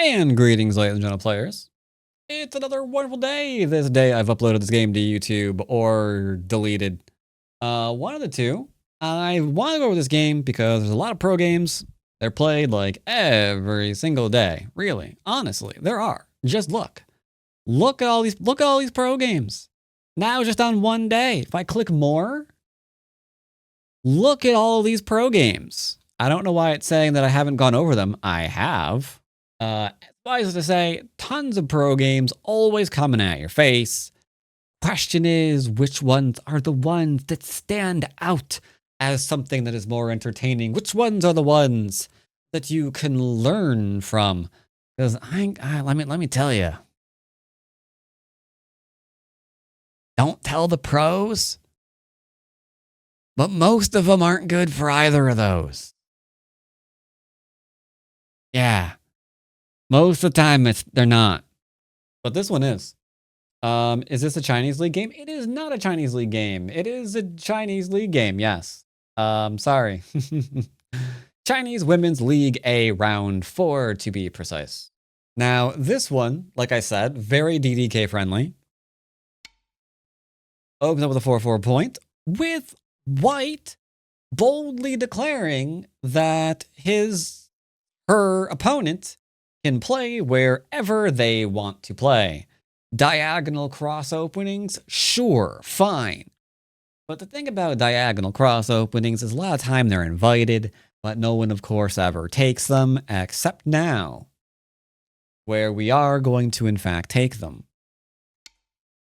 And greetings, ladies and gentlemen players. It's another wonderful day. This day I've uploaded this game to YouTube or deleted. One of the two. I want to go over this game because there's a lot of pro games. They're played like every single day. Really, honestly, there are. Just look. Look at all these pro games. Now just on one day. If I click more, look at all of these pro games. I don't know why it's saying that I haven't gone over them. I have. Suffice to say, tons of pro games always coming at your face. Question is, which ones are the ones that stand out as something that is more entertaining? Which ones are the ones that you can learn from? Because let me tell you, don't tell the pros, but most of them aren't good for either of those. Yeah. Most of the time, they're not. But this one is. Is this a Chinese League game? It is not a Chinese League game. It is a Chinese League game, yes. Sorry. Chinese Women's League A Round 4, to be precise. Now, this one, like I said, very DDK friendly. Opens up with a 4-4 point, with White boldly declaring that her opponent can play wherever they want to play. Diagonal cross openings? Sure, fine. But the thing about diagonal cross openings is a lot of time they're invited, but no one, of course, ever takes them, except now, where we are going to, in fact, take them.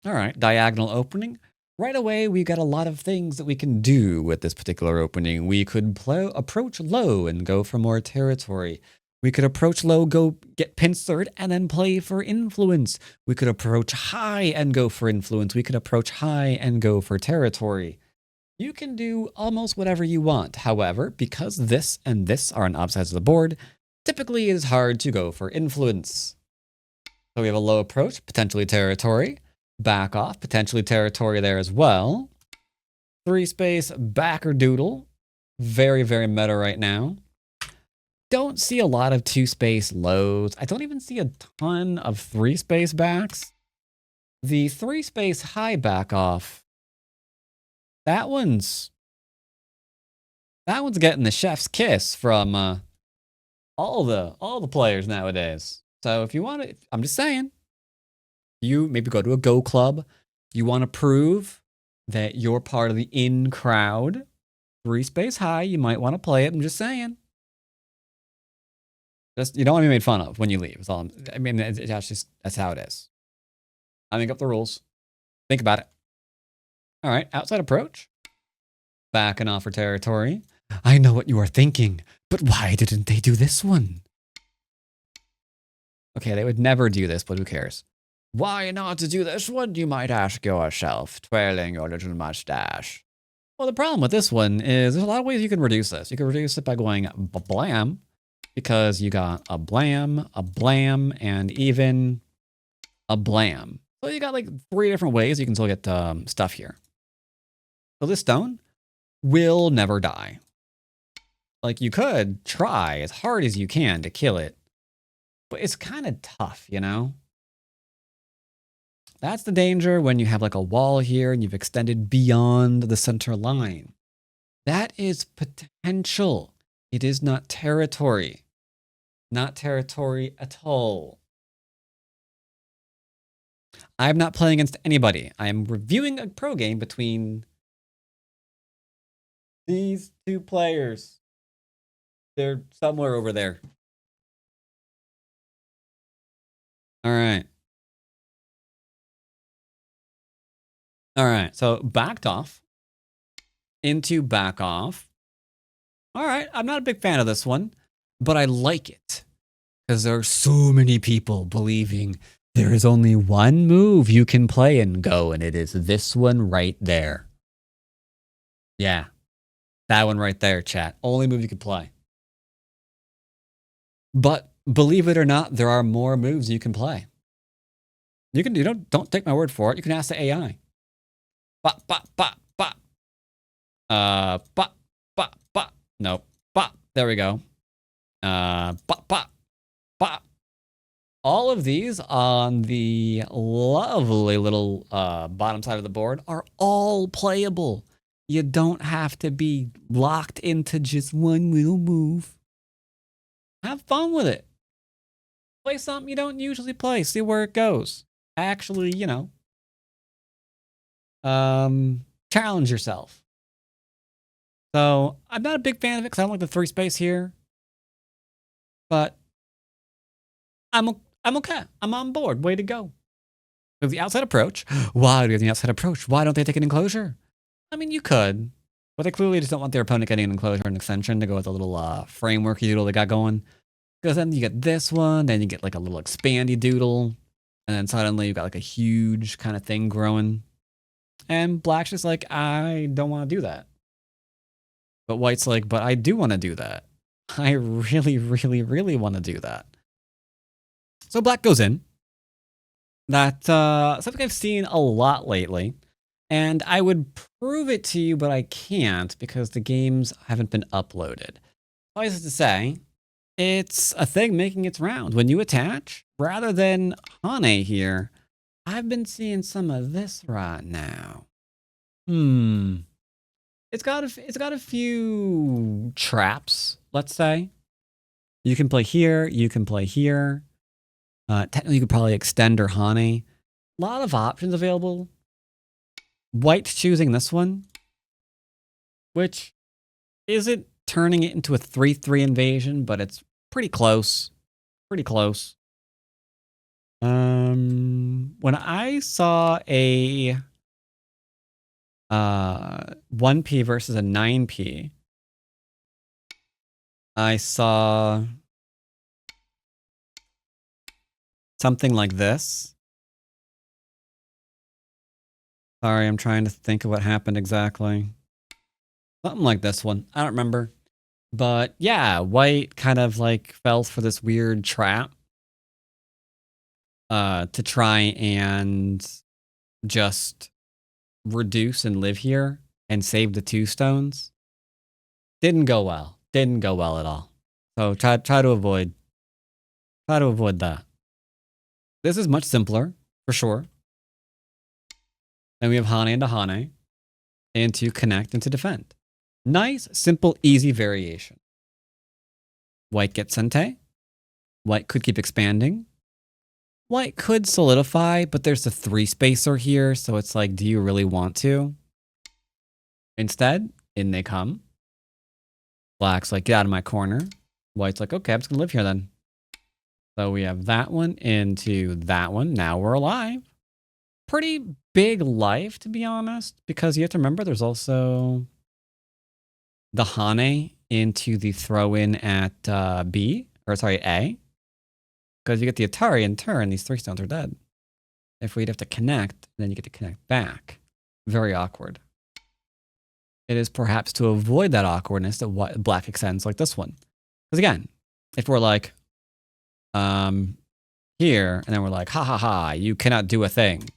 All right, diagonal opening. Right away, we've got a lot of things that we can do with this particular opening. We could approach low and go for more territory. We could approach low, go get pincered, and then play for influence. We could approach high and go for influence. We could approach high and go for territory. You can do almost whatever you want. However, because this and this are on opposite sides of the board, typically it is hard to go for influence. So we have a low approach, potentially territory. Back off, potentially territory there as well. 3-space backer doodle. Very, very meta right now. Don't see a lot of 2-space lows. I don't even see a ton of 3-space backs. The 3-space high back off, that one's getting the chef's kiss from all the players nowadays. So if you want to, I'm just saying, you maybe go to a Go club. You want to prove that you're part of the in crowd. 3-space high, you might want to play it. I'm just saying. You don't want to be made fun of when you leave. I mean, that's how it is. I make up the rules. Think about it. All right, outside approach. Backing off for territory. I know what you are thinking, but why didn't they do this one? Okay, they would never do this, but who cares? Why not to do this one, you might ask yourself, twirling your little mustache. Well, the problem with this one is there's a lot of ways you can reduce this. You can reduce it by going blam, because you got a blam, and even a blam. So you got like 3 different ways you can still get stuff here. So this stone will never die. Like, you could try as hard as you can to kill it, but it's kind of tough, you know? That's the danger when you have like a wall here and you've extended beyond the center line. That is potential. It is not territory. Not territory at all. I'm not playing against anybody. I am reviewing a pro game between these 2 players. They're somewhere over there. All right. All right. So backed off into back off. All right. I'm not a big fan of this one, but I like it because there are so many people believing there is only one move you can play in Go, and it is this one right there. Yeah. That one right there, chat. Only move you can play. But believe it or not, there are more moves you can play. Don't take my word for it. You can ask the AI. Bop, bop, bop, bop. Bop, bop, bop. Nope. Bop. There we go. Bop, bop, bop. all of these on the lovely little bottom side of the board are all playable. You don't have to be locked into just one little move. Have fun with it. Play something you don't usually play. See where it goes. Actually, challenge yourself. So I'm not a big fan of it because I don't like the 3 space here. But I'm okay. I'm on board. Way to go. Because the outside approach. Why do you have the outside approach? Why don't they take an enclosure? I mean, you could. But they clearly just don't want their opponent getting an enclosure and extension to go with a little framework doodle they got going. Because then you get this one, then you get like a little expandy doodle. And then suddenly you've got like a huge kind of thing growing. And black's just like, I don't want to do that. But white's like, but I do want to do that. I really, really, really want to do that. So black goes in. That's something I've seen a lot lately. And I would prove it to you, but I can't because the games haven't been uploaded. Suffice it to say, it's a thing making its round. When you attach, rather than Hane here, I've been seeing some of this right now. It's got a few traps, let's say. You can play here, you can play here. Technically, you could probably extend or Hane. A lot of options available. White's choosing this one, which isn't turning it into a 3-3 invasion, but it's pretty close. Pretty close. When I saw a 1P versus a 9P, I saw something like this. Sorry, I'm trying to think of what happened exactly. Something like this one. I don't remember. But yeah, white kind of like fell for this weird trap to try and just reduce and live here and save the 2 stones. Didn't go well. Didn't go well at all. So try to avoid that. This is much simpler, for sure. Then we have Hane into Hane, and to connect and to defend. Nice, simple, easy variation. White gets Sente. White could keep expanding. White could solidify, but there's a 3 spacer here, so it's like, do you really want to? Instead, in they come. Black's like, get out of my corner. White's like, okay, I'm just gonna live here then. So we have that one into that one. Now we're alive. Pretty big life, to be honest, because you have to remember there's also the Hane into the throw-in at A. Because you get the Atari in turn, these 3 stones are dead. If we'd have to connect, then you get to connect back. Very awkward. It is perhaps to avoid that awkwardness that black extends like this one. Because again, if we're like, here, and then we're like, ha ha ha, you cannot do a thing.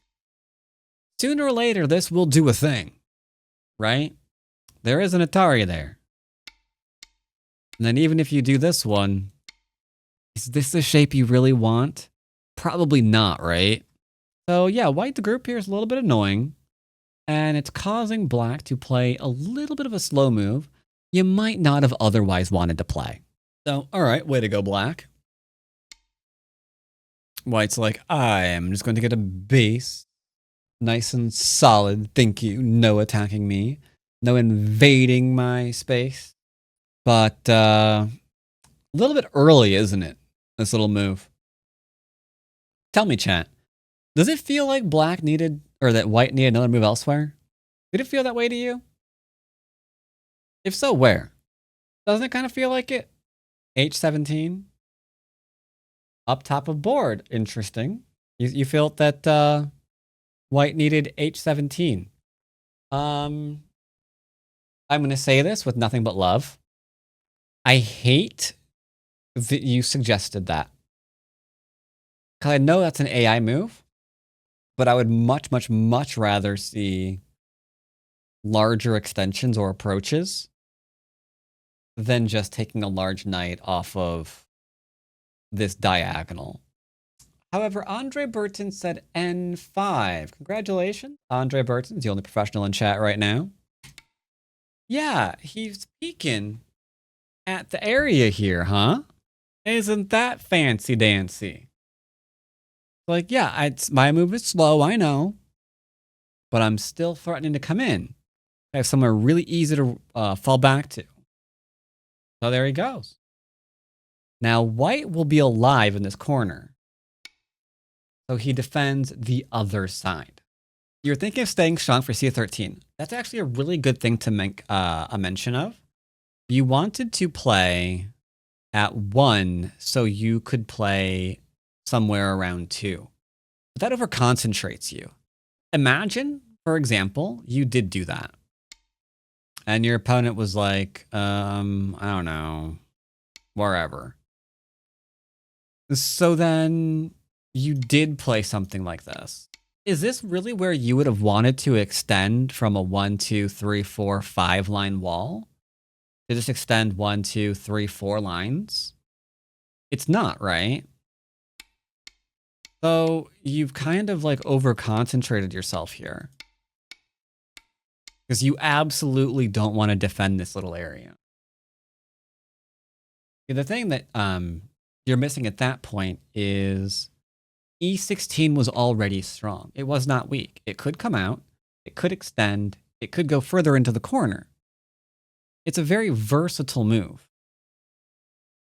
Sooner or later, this will do a thing, right? There is an Atari there. And then even if you do this one, is this the shape you really want? Probably not, right? So yeah, white the group here is a little bit annoying. And it's causing black to play a little bit of a slow move you might not have otherwise wanted to play. So, all right, way to go, black. White's like, I am just going to get a base. Nice and solid, thank you. No attacking me. No invading my space. But a little bit early, isn't it? This little move. Tell me, chat. Does it feel like black needed, or that white needed another move elsewhere? Did it feel that way to you? If so, where? Doesn't it kind of feel like it? H17? Up top of board. Interesting. You felt that white needed H17. I'm going to say this with nothing but love. I hate that you suggested that. Because I know that's an AI move, but I would much, much, much rather see larger extensions or approaches than just taking a large knight off of this diagonal. However, Andre Burton said N5. Congratulations. Andre Burton's the only professional in chat right now. Yeah, he's peeking at the area here, huh? Isn't that fancy dancy? Like, yeah, my move is slow, I know. But I'm still threatening to come in. I have somewhere really easy to fall back to. So there he goes. Now, white will be alive in this corner. So he defends the other side. You're thinking of staying strong for C13. That's actually a really good thing to make a mention of. You wanted to play at 1 so you could play somewhere around 2. But that over-concentrates you. Imagine, for example, you did do that. And your opponent was like, I don't know, wherever. So then you did play something like this. Is this really where you would have wanted to extend from a 1, 2, 3, 4, 5 line wall? To just extend 1, 2, 3, 4 lines? It's not, right? So you've kind of like over-concentrated yourself here. Because you absolutely don't want to defend this little area. The thing that you're missing at that point is E16 was already strong. It was not weak. It could come out. It could extend. It could go further into the corner. It's a very versatile move.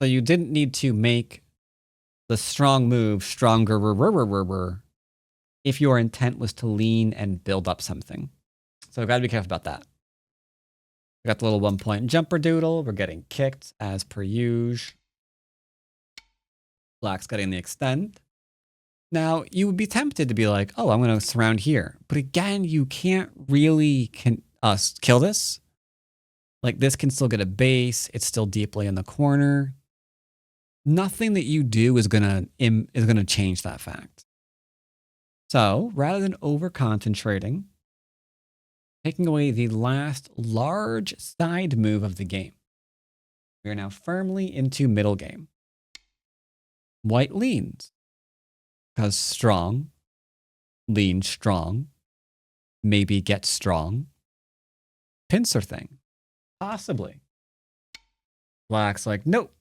So you didn't need to make the strong move stronger if your intent was to lean and build up something. So I've got to be careful about that. We got the little 1-point jumper doodle. We're getting kicked as per usual. Black's getting the extend. Now, you would be tempted to be like, oh, I'm going to surround here. But again, you can't really kill this. Like, this can still get a base. It's still deeply in the corner. Nothing that you do is going to change that fact. So, rather than over-concentrating, taking away the last large side move of the game, we are now firmly into middle game. White leans. Because strong, lean strong, maybe get strong. Pincer thing. Possibly. Black's like, nope.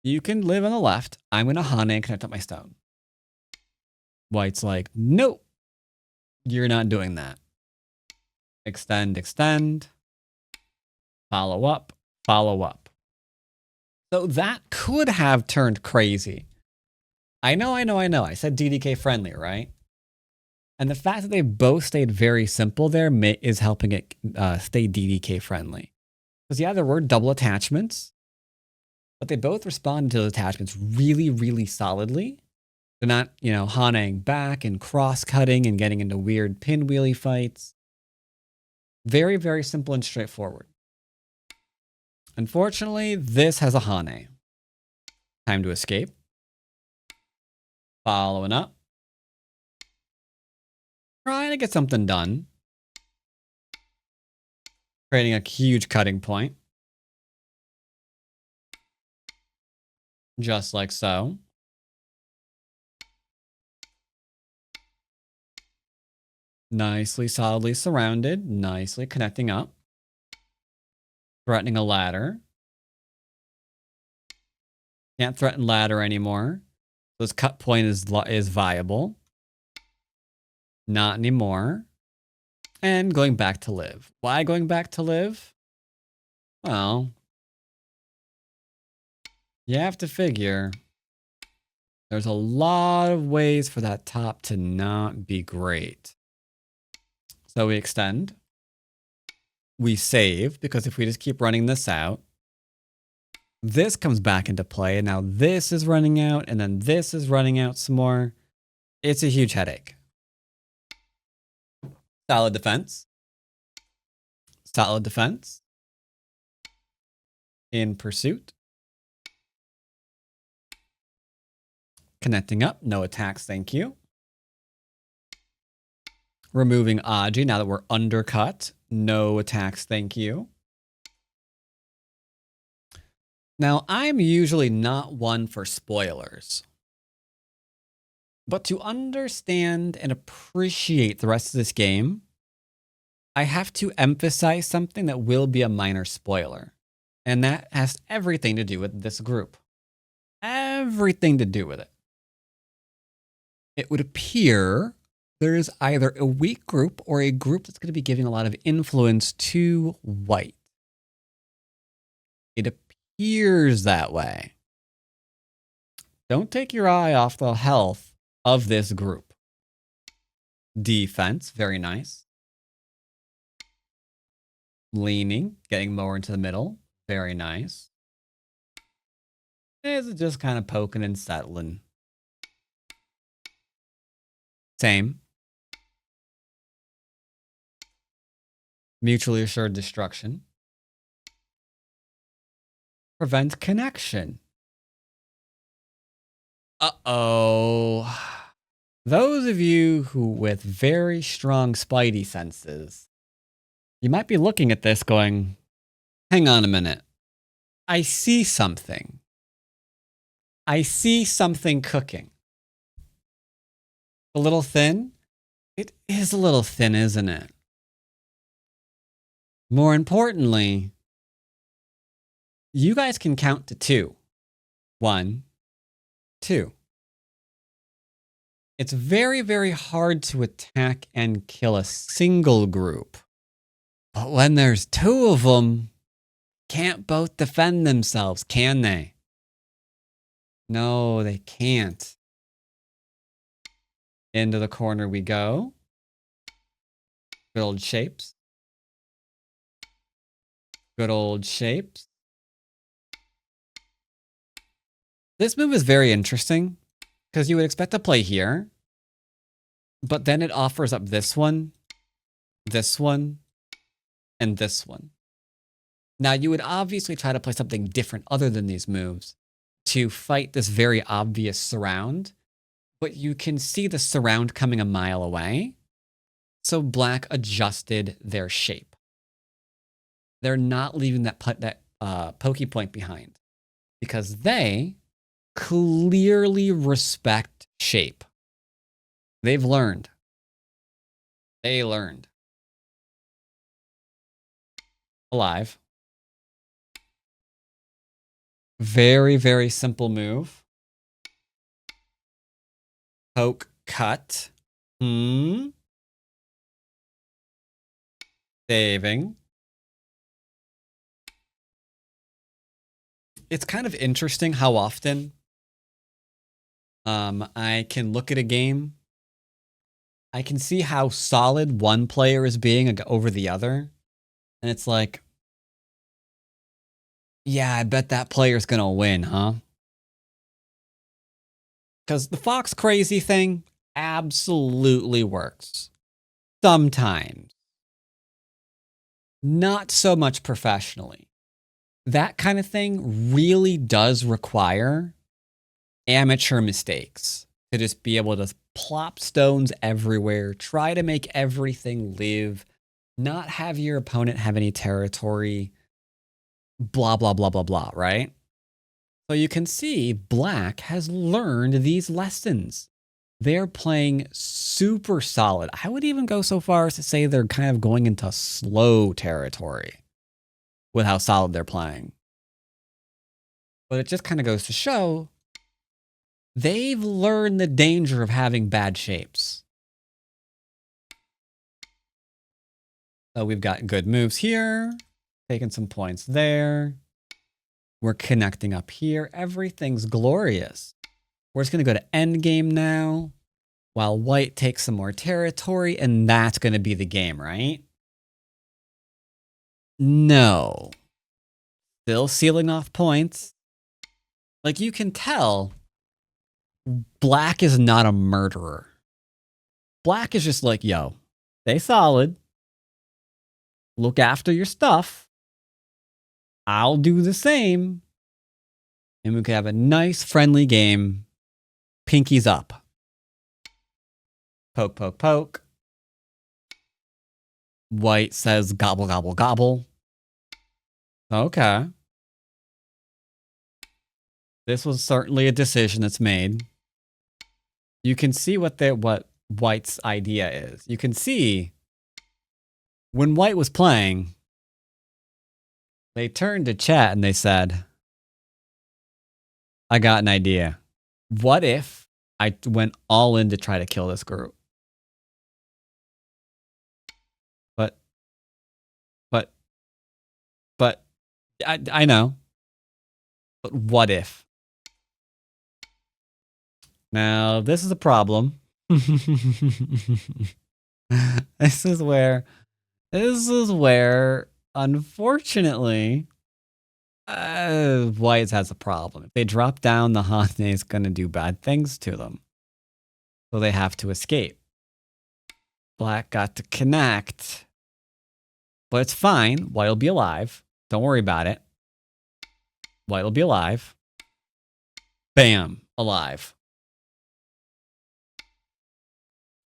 You can live on the left. I'm going to Hane and connect up my stone. White's like, nope. You're not doing that. Extend, extend. Follow up, follow up. So that could have turned crazy. I know. I said DDK friendly, right? And the fact that they both stayed very simple there is helping it stay DDK friendly. Because yeah, there were double attachments, but they both responded to the attachments really, really solidly. They're not, Haneing back and cross-cutting and getting into weird pinwheelie fights. Very, very simple and straightforward. Unfortunately, this has a Hane. Time to escape. Following up. Trying to get something done. Creating a huge cutting point. Just like so. Nicely, solidly surrounded. Nicely connecting up. Threatening a ladder. Can't threaten ladder anymore. This cut point is viable. Not anymore. And going back to live. Why going back to live? Well, you have to figure there's a lot of ways for that top to not be great. So we extend. We save, because if we just keep running this out, this comes back into play, and now this is running out, and then this is running out some more. It's a huge headache. Solid defense. Solid defense. In pursuit. Connecting up. No attacks, thank you. Removing Aji now that we're undercut. No attacks, thank you. Now, I'm usually not one for spoilers. But to understand and appreciate the rest of this game, I have to emphasize something that will be a minor spoiler. And that has everything to do with this group. Everything to do with it. It would appear there is either a weak group or a group that's going to be giving a lot of influence to white. It appears that way. Don't take your eye off the health of this group. Defense, very nice. Leaning, getting more into the middle, very nice. Is it just kind of poking and settling? Same. Mutually assured destruction. Prevent connection. Uh-oh. Those of you who with very strong spidey senses, you might be looking at this going, hang on a minute. I see something. I see something cooking. A little thin? It is a little thin, isn't it? More importantly, you guys can count to 2. 1, 2. It's very, very hard to attack and kill a single group. But when there's 2 of them, can't both defend themselves, can they? No, they can't. Into the corner we go. Good old shapes. Good old shapes. This move is very interesting because you would expect to play here, but then it offers up this one, and this one. Now, you would obviously try to play something different other than these moves to fight this very obvious surround, but you can see the surround coming a mile away. So black adjusted their shape. They're not leaving that pokey point behind because they clearly respect shape. They've learned. They learned. Alive. Very, very simple move. Poke, cut. Saving. It's kind of interesting how often I can look at a game. I can see how solid one player is being over the other. And it's like, yeah, I bet that player's going to win, huh? Because the Fox crazy thing absolutely works. Sometimes. Not so much professionally. That kind of thing really does require amateur mistakes to just be able to plop stones everywhere, try to make everything live, not have your opponent have any territory, blah, blah, blah, blah, blah, right? So you can see black has learned these lessons. They're playing super solid. I would even go so far as to say they're kind of going into slow territory with how solid they're playing. But it just kind of goes to show they've learned the danger of having bad shapes. So we've got good moves here, taking some points there. We're connecting up here. Everything's glorious. We're just going to go to endgame now while white takes some more territory, and that's going to be the game, right? No. Still sealing off points. Like, you can tell black is not a murderer. Black is just like, yo, stay solid. Look after your stuff. I'll do the same. And we could have a nice, friendly game. Pinkies up. Poke, poke, poke. White says gobble, gobble, gobble. Okay. This was certainly a decision that's made. you can see what White's idea is. You can see when White was playing, they turned to chat and they said, I got an idea. What if I went all in to try to kill this group? But I know. But what if? Now, this is a problem. This is where, unfortunately, White has a problem. If they drop down, the Hane is going to do bad things to them. So they have to escape. Black got to connect. But it's fine. White will be alive. Don't worry about it. White will be alive. Bam. Alive.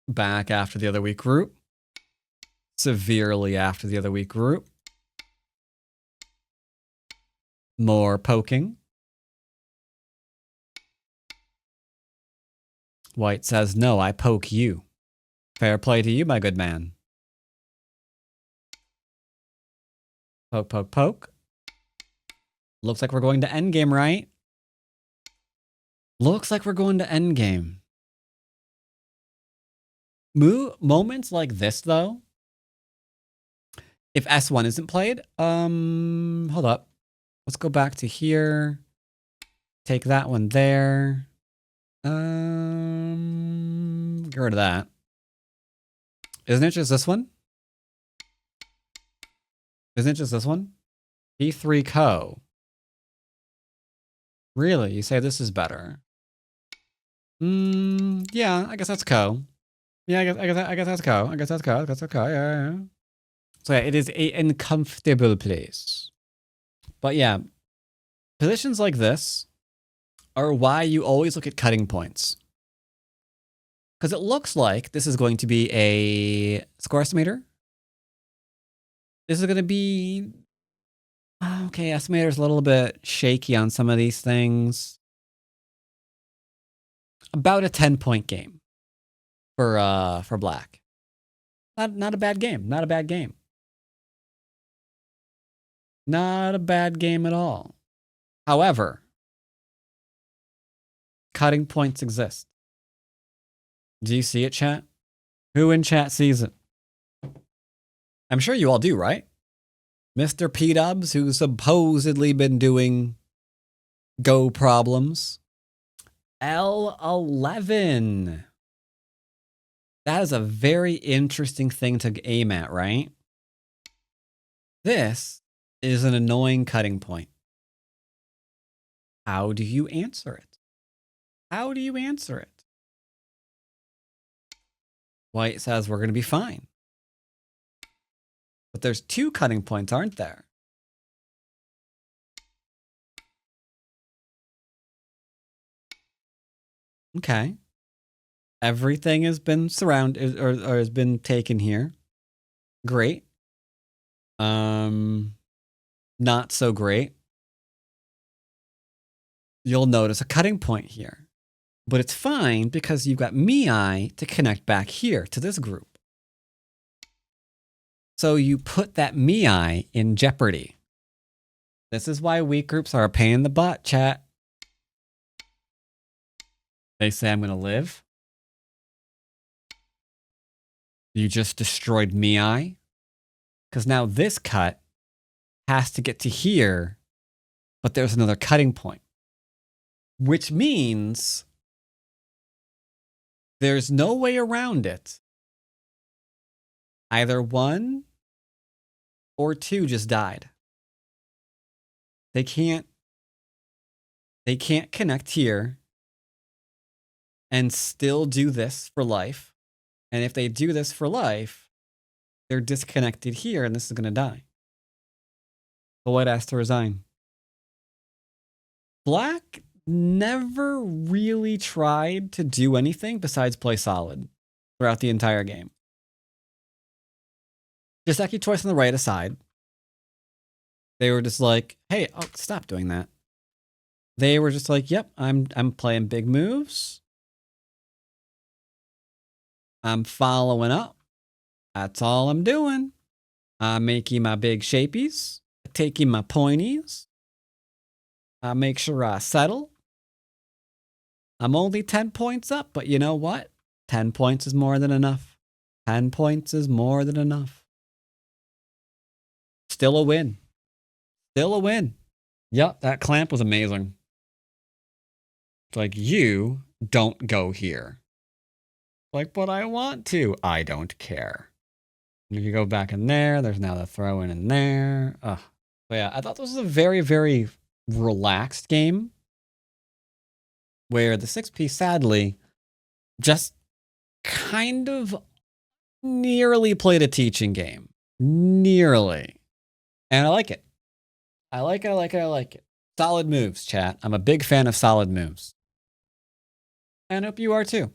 Back after the other weak group. Severely after the other weak group. More poking. White says, no, I poke you. Fair play to you, my good man. Poke, poke, poke. Looks like we're going to endgame, right? Looks like we're going to endgame. Moments like this, though, if S1 isn't played, hold up. Let's go back to here. Take that one there. Get rid of that. Isn't it just this one? Isn't it just this one? P3 Co. Really? You say this is better? Yeah, I guess that's Co. Yeah, I guess that's Co. I guess that's Co. Yeah. So yeah, it is a uncomfortable place. But yeah, positions like this are why you always look at cutting points. Because it looks like this is going to be a score estimator. This is going to be... Okay, estimator's a little bit shaky on some of these things. About a 10-point game for Black. Not a bad game. Not a bad game. Not a bad game at all. However, cutting points exist. Do you see it, chat? Who in chat sees it? I'm sure you all do, right? Mr. P-Dubs, who's supposedly been doing Go problems. L11. That is a very interesting thing to aim at, right? This is an annoying cutting point. How do you answer it? How do you answer it? White says we're going to be fine. But there's two cutting points, aren't there? Okay. Everything has been surrounded or has been taken here. Great. Not so great. You'll notice a cutting point here. But it's fine because you've got Miai to connect back here to this group. So you put that Miai in jeopardy. This is why weak groups are a pain in the butt, chat. They say I'm going to live. You just destroyed Miai. Because now this cut has to get to here, but there's another cutting point. Which means there's no way around it. Either one or two just died. They can't connect here and still do this for life. And if they do this for life, they're disconnected here and this is going to die. The White has to resign. Black never really tried to do anything besides play solid throughout the entire game. Jiseki choice on the right aside. They were just like, hey, oh, stop doing that. They were just like, yep, I'm playing big moves. I'm following up. That's all I'm doing. I'm making my big shapies, taking my pointies. I make sure I settle. I'm only 10 points up, but you know what? 10 points is more than enough. 10 points is more than enough. Still a win. Still a win. Yep, that clamp was amazing. It's like, you don't go here. Like, but I want to. I don't care. And if you go back in there, there's now the throw in there. Ugh. But yeah, I thought this was a very, very relaxed game where the 6-piece, sadly, just kind of nearly played a teaching game. Nearly. And I like it. I like it. Solid moves, chat. I'm a big fan of solid moves. And I hope you are too.